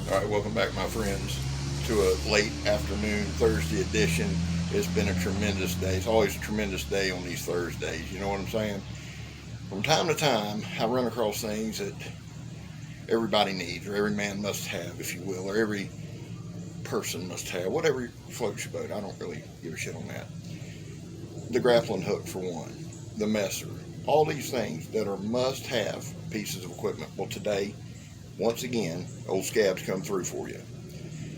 All right, welcome back, my friends, to a late afternoon Thursday edition. It's been a tremendous day. It's always a tremendous day on these Thursdays. You know what I'm saying? From time to time, I run across things that everybody needs, or every man must have, if you will, or every person must have, whatever floats your boat. I don't really give a shit on that. The grappling hook, for one, the messer, all these things that are must-have pieces of equipment. Well, today, once again, old Scab's come through for you.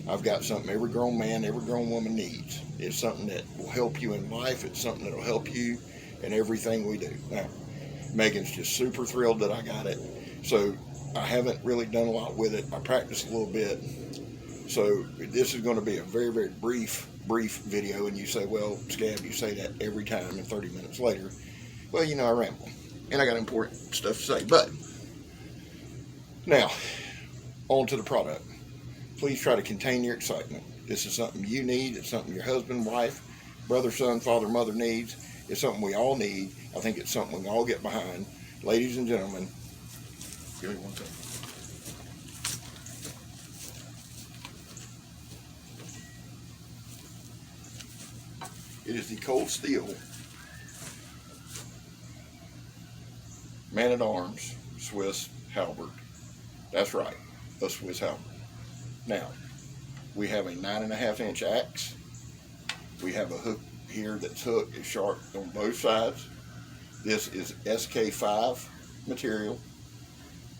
I've got something every grown man, every grown woman needs. It's something that will help you in life. It's something that will help you in everything we do. Now, Megan's just super thrilled that I got it. So I haven't really done a lot with it. I practiced a little bit. So this is going to be a very, very brief video. And you say, well, Scab, you say that every time, and 30 minutes later, well, you know, I ramble. And I got important stuff to say. But now, on to the product. Please try to contain your excitement. This is something you need. It's something your husband, wife, brother, son, father, mother needs. It's something we all need. I think it's something we can all get behind. Ladies and gentlemen, give me one second. It is the Cold Steel Man-at-Arms Swiss Halbard. That's right, a Swiss Halbard. Now, we have a 9.5-inch axe. We have a hook here that's hooked, is sharp on both sides. This is SK5 material,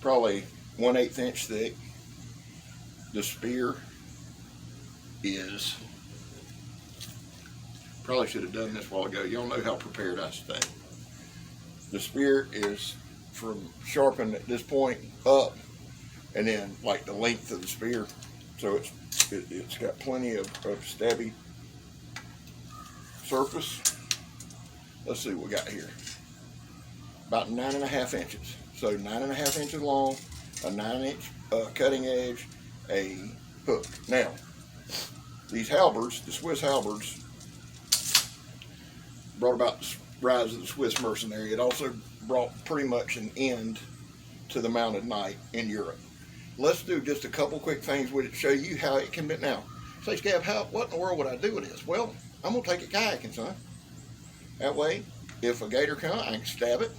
probably 1/8 inch thick. The spear is, probably should have done this a while ago. Y'all know how prepared I stay. The spear is from sharpened at this point up, and then like the length of the spear. So it's got plenty of stabby surface. Let's see what we got here. About 9.5 inches. So 9.5 inches long, a 9-inch cutting edge, a hook. Now, these halberds, the Swiss halberds, brought about the rise of the Swiss mercenary. It also brought pretty much an end to the mounted knight in Europe. Let's do just a couple quick things with it to show you how it can be. Now, say, Scab, what in the world would I do with this? Well, I'm going to take it kayaking, son. That way, if a gator comes, I can stab it.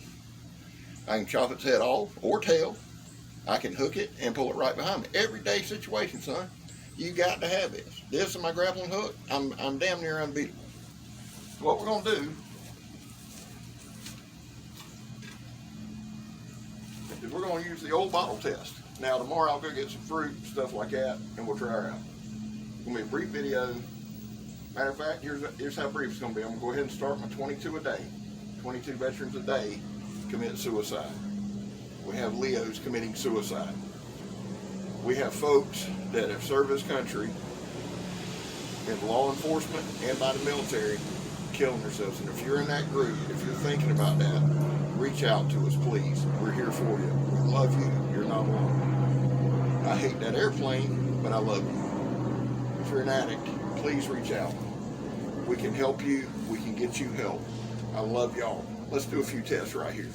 I can chop its head off or tail. I can hook it and pull it right behind me. Everyday situation, son. You got to have this. This and my grappling hook, I'm damn near unbeatable. So what we're going to do is we're going to use the old bottle test. Now, tomorrow I'll go get some fruit, stuff like that, and we'll try her out. It's going to be a brief video. Matter of fact, here's how brief it's going to be. I'm going to go ahead and start my 22 a day. 22 veterans a day commit suicide. We have Leos committing suicide. We have folks that have served this country in law enforcement and by the military killing themselves. And if you're in that group, if you're thinking about that, reach out to us, please. We're here for you. We love you. You're not alone. I hate that airplane, but I love you. If you're an addict, please reach out. We can help you. We can get you help. I love y'all. Let's do a few tests right here.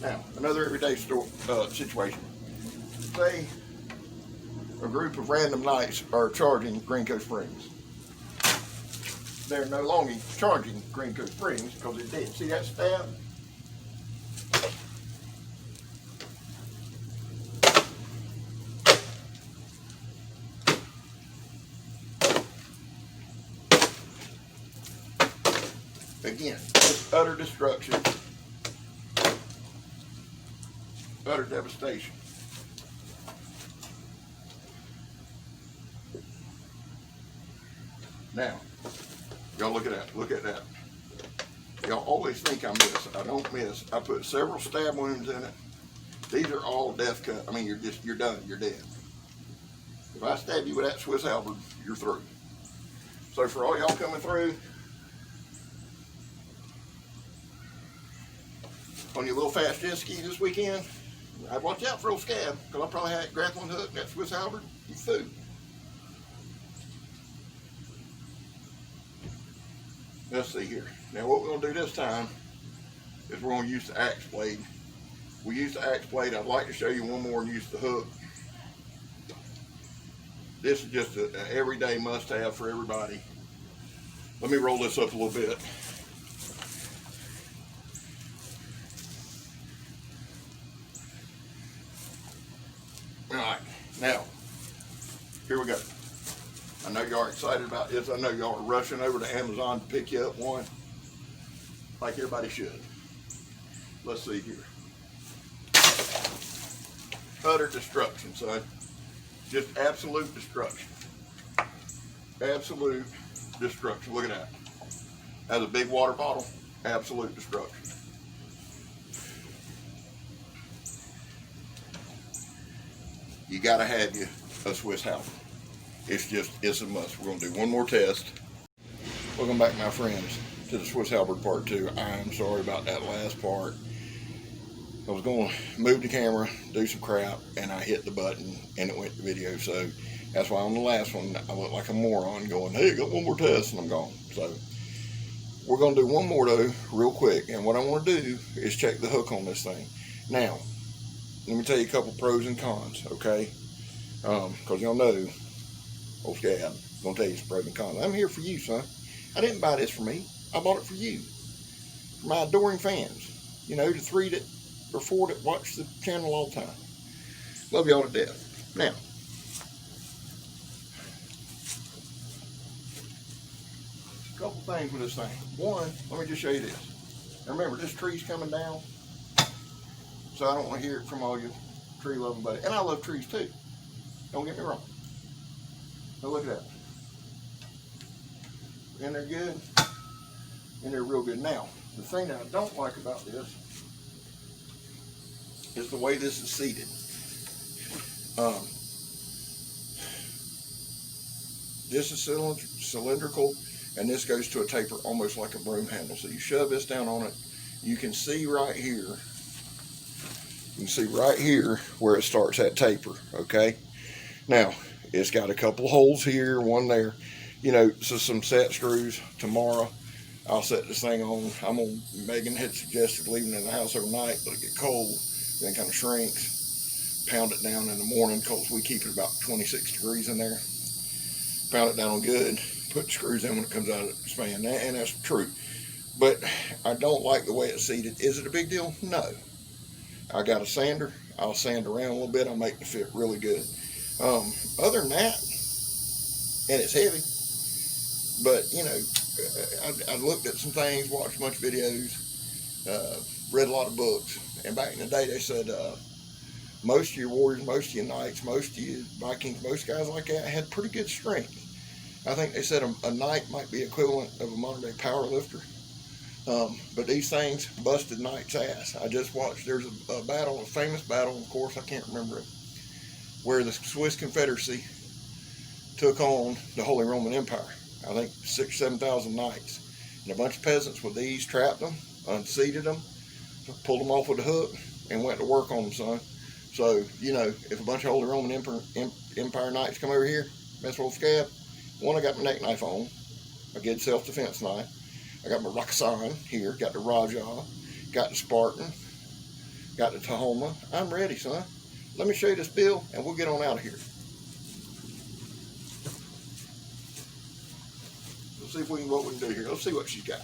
Now, another everyday situation. Say a group of random knights are charging Green Cove Springs. They're no longer charging Green Cove Springs because it did. See that stab? Again, just utter destruction, utter devastation. Now, y'all look at that, look at that. Y'all always think I miss. I don't miss. I put several stab wounds in it. These are all death cut. I mean, you're done, you're dead. If I stab you with that Swiss Halberd, you're through. So for all y'all coming through, on your little fast jet ski this weekend, I'd watch out for old Scab, because I probably had that grappling hook, that Swiss Halberd, you food. Let's see here. Now what we're going to do this time is we're going to use the axe blade. We use the axe blade. I'd like to show you one more and use the hook. This is just an everyday must-have for everybody. Let me roll this up a little bit. All right, now, here we go. I know y'all are excited about this. I know y'all are rushing over to Amazon to pick you up one, like everybody should. Let's see here. Utter destruction, son. Just absolute destruction. Absolute destruction. Look at that. That's a big water bottle. Absolute destruction. You gotta have you a Swiss Halbard. It's a must. We're gonna do one more test. Welcome back, my friends, to the Swiss Halbard part 2. I'm sorry about that last part. I was going to move the camera, do some crap, and I hit the button and it went to video. So that's why on the last one I looked like a moron going, hey, got one more test, and I'm gone. So we're going to do one more though real quick, and what I want to do is check the hook on this thing. Now, let me tell you a couple pros and cons, okay? Because y'all know, oh yeah, I'm going to tell you some pros and cons. I'm here for you, son. I didn't buy this for me. I bought it for you. For my adoring fans. You know, the 3 or 4 that watch the channel all the time. Love y'all to death. Now, a couple things with this thing. One, let me just show you this. Now remember, this tree's coming down, so I don't want to hear it from all you tree loving buddies. And I love trees too. Don't get me wrong. Now look at that. And they're good. And they're real good. Now, the thing that I don't like about this is the way this is seated. This is cylindrical, and this goes to a taper almost like a broom handle. So you shove this down on it, you can see right here. You can see right here where it starts that taper. Okay. Now it's got a couple holes here, one there. You know, so some set screws. Tomorrow I'll set this thing on. Megan had suggested leaving it in the house overnight, but it get cold, then it kind of shrinks. Pound it down in the morning, because we keep it about 26 degrees in there. Pound it down on good, put the screws in when it comes out of the span, and that's true. But I don't like the way it's seated. Is it a big deal? No. I got a sander. I'll sand around a little bit. I'll make it fit really good. Other than that, and it's heavy, but you know, I looked at some things, watched a bunch of videos, read a lot of books, and back in the day they said most of your warriors, most of your knights, most of your Vikings, most guys like that had pretty good strength. I think they said a knight might be equivalent of a modern day power lifter. But these things busted knight's ass. I just watched, there's a battle, a famous battle, of course I can't remember it, where the Swiss Confederacy took on the Holy Roman Empire. I think 6,000 or 7,000 knights. And a bunch of peasants with these trapped them, unseated them, pulled them off with a hook, and went to work on them, son. So, you know, if a bunch of Holy Roman Empire knights come over here, mess with old scab, one, I got my neck knife on, a good self-defense knife. I got my Raksan here, got the Rajah, got the Spartan, got the Tahoma. I'm ready, son. Let me show you this bill, and we'll get on out of here. Let's see what we can do here. Let's see what she's got.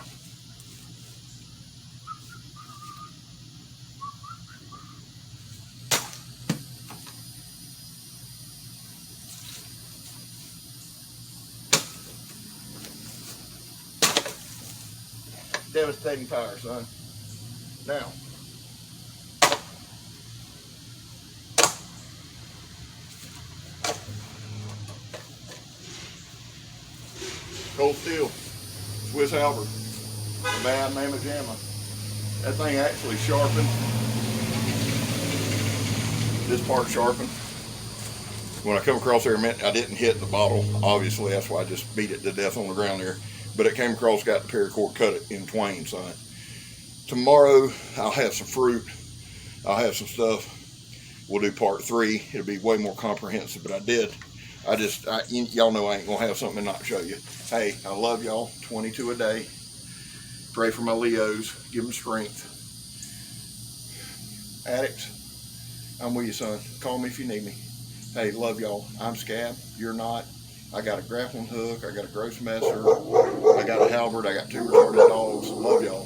Devastating power, son. Now, cold steel, Swiss Halbard, a bad mamma jamma. That thing actually sharpened. This part sharpened. When I come across there, it meant I didn't hit the bottle. Obviously, that's why I just beat it to death on the ground there. But it came across, got the paracord, cut it in twain, son. Tomorrow, I'll have some fruit. I'll have some stuff. We'll do part 3. It'll be way more comprehensive, but y'all know I ain't gonna have something to not show you. Hey, I love y'all. 22 a day. Pray for my Leos. Give them strength. Addicts, I'm with you, son. Call me if you need me. Hey, love y'all. I'm Scab. You're not. I got a grappling hook. I got a gross messer. I got a halberd. I got 2 retarded dogs. Love y'all.